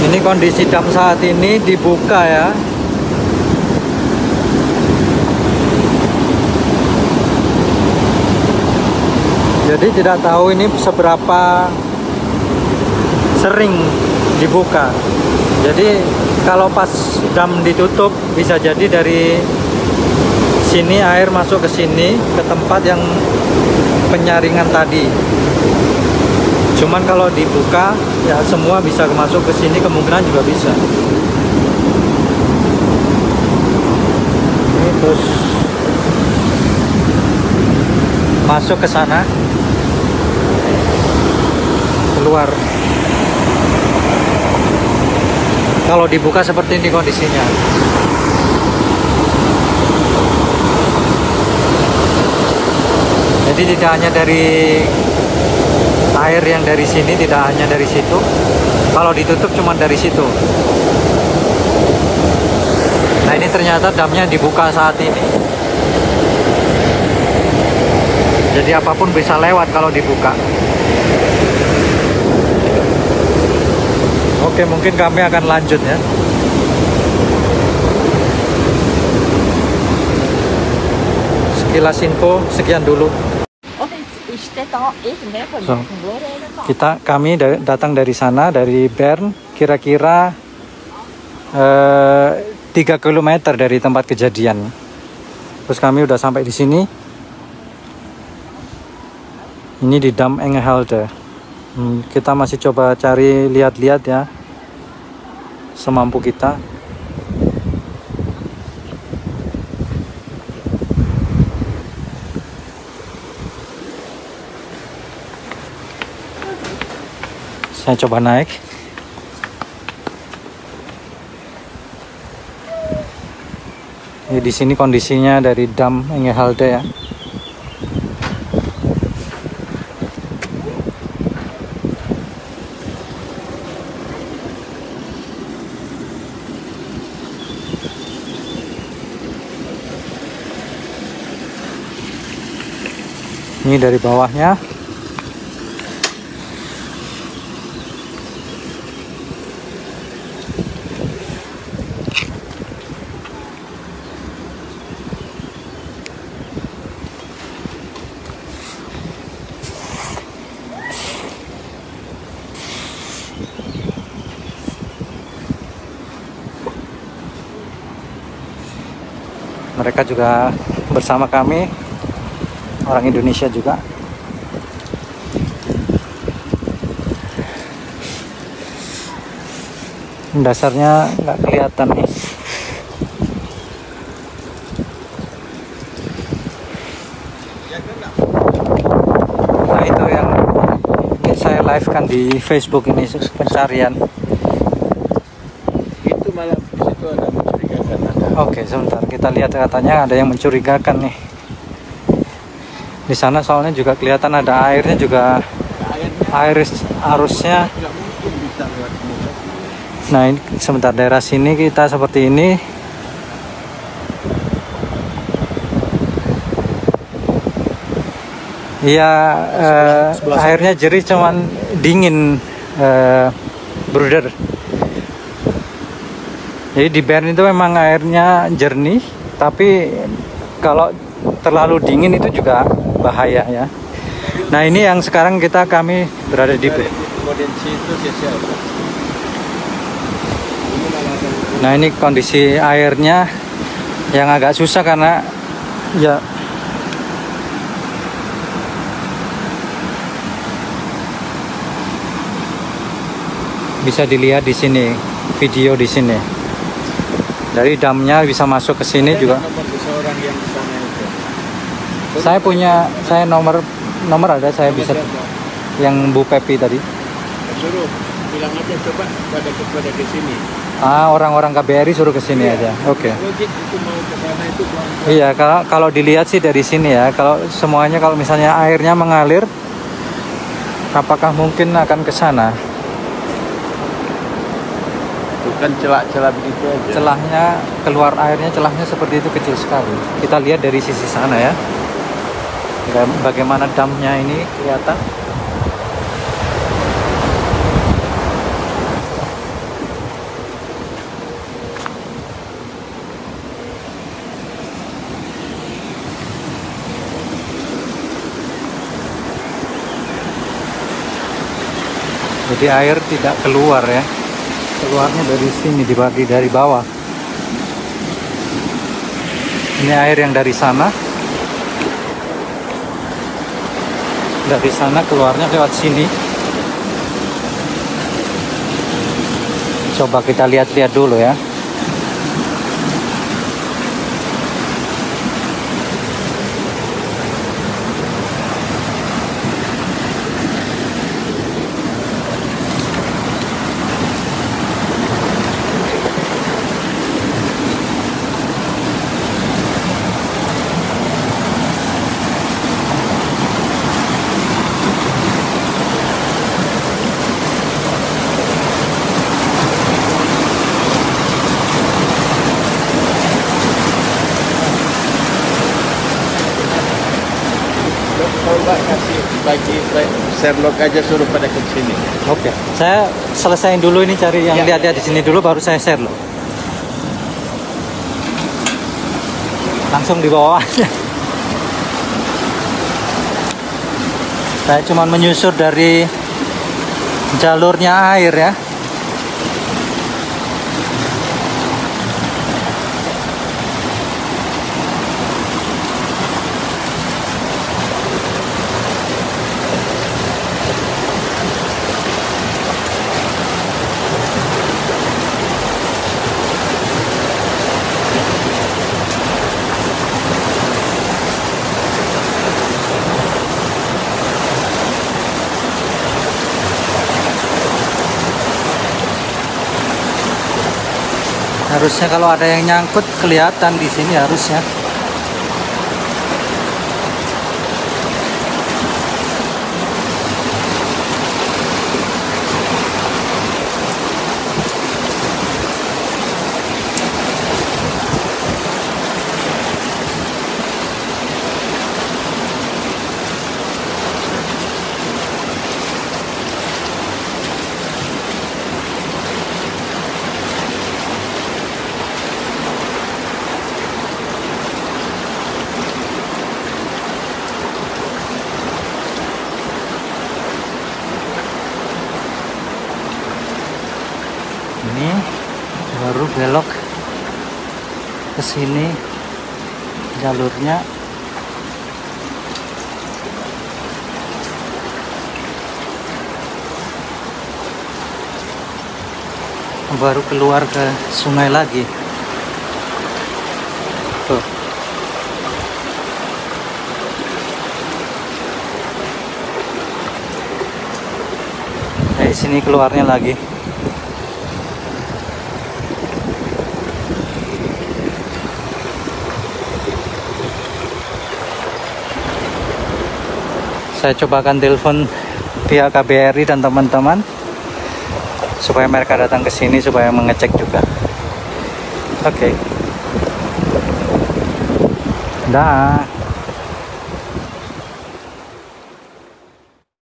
Ini kondisi dam saat ini dibuka ya. Jadi tidak tahu ini seberapa sering dibuka. Jadi kalau pas dam ditutup bisa jadi dari sini air masuk ke sini ke tempat yang penyaringan tadi. Cuman kalau dibuka ya semua bisa masuk ke sini, kemungkinan juga bisa. Ini terus masuk ke sana, keluar. Kalau dibuka seperti ini kondisinya. Jadi tidak hanya dari air yang dari sini, tidak hanya dari situ. Kalau ditutup cuma dari situ. Nah ini ternyata damnya dibuka saat ini. Jadi apapun bisa lewat kalau dibuka. Oke, mungkin kami akan lanjut ya. Sekilas info sekian dulu. So, kami datang dari sana, dari Bern, kira-kira 3 km dari tempat kejadian. Terus kami udah sampai di sini. Ini di Dam Engehalde. Kita masih coba cari lihat-lihat ya, semampu kita. Saya coba naik. Ya, di sini kondisinya dari Dam Engehalde ya. Ini dari bawahnya. Mereka juga bersama kami, orang Indonesia juga. Dasarnya nggak kelihatan nih. Nah itu yang saya live kan di Facebook ini, pencarian. Itu malah di situ ada mencurigakan. Oke, sebentar kita lihat, katanya ada yang mencurigakan nih. Di sana soalnya juga kelihatan ada airnya juga, air arusnya. Nah ini sebentar, daerah sini kita seperti ini. Iya, airnya jernih cuman dingin, Bruder. Jadi di Bern itu memang airnya jernih, tapi kalau terlalu dingin itu juga bahaya ya. Nah ini yang sekarang kami berada di Potensi itu siapa? Nah ini kondisi airnya yang agak susah karena ya bisa dilihat di sini, video di sini. Dari damnya bisa masuk ke sini juga. Saya punya, nomor ada, saya bisa yang Bu Pepi tadi. Suruh bilang aja, coba pada ke sini. Orang-orang KBRI suruh ke sini aja. Oke. Logik itu mau ke sana itu. Iya, kalau dilihat sih dari sini ya. Kalau semuanya, kalau misalnya airnya mengalir, apakah mungkin akan ke sana? Bukan celah-celah begitu aja. Celahnya, keluar airnya, celahnya seperti itu kecil sekali. Kita lihat dari sisi sana ya. Bagaimana damnya ini kelihatan. Jadi air tidak keluar ya. Keluarnya dari sini, dibagi dari bawah. Ini air yang dari sana. Dari sana keluarnya lewat sini. Coba kita lihat-lihat dulu ya. Coba kasih bagi Sherlock aja, suruh pada ke sini. Oke, saya selesaiin dulu ini, cari yang Ya. lihat-lihat di sini dulu, baru saya share loh. Langsung di bawah aja. Saya cuma menyusur dari jalurnya air ya. Harusnya kalau ada yang nyangkut kelihatan di sini harusnya. Ini baru belok ke sini jalurnya. Baru keluar ke sungai lagi. Tuh. Dari sini keluarnya lagi. Saya coba akan telepon pihak KBRI dan teman-teman supaya mereka datang ke sini supaya mengecek juga. Oke. Dah.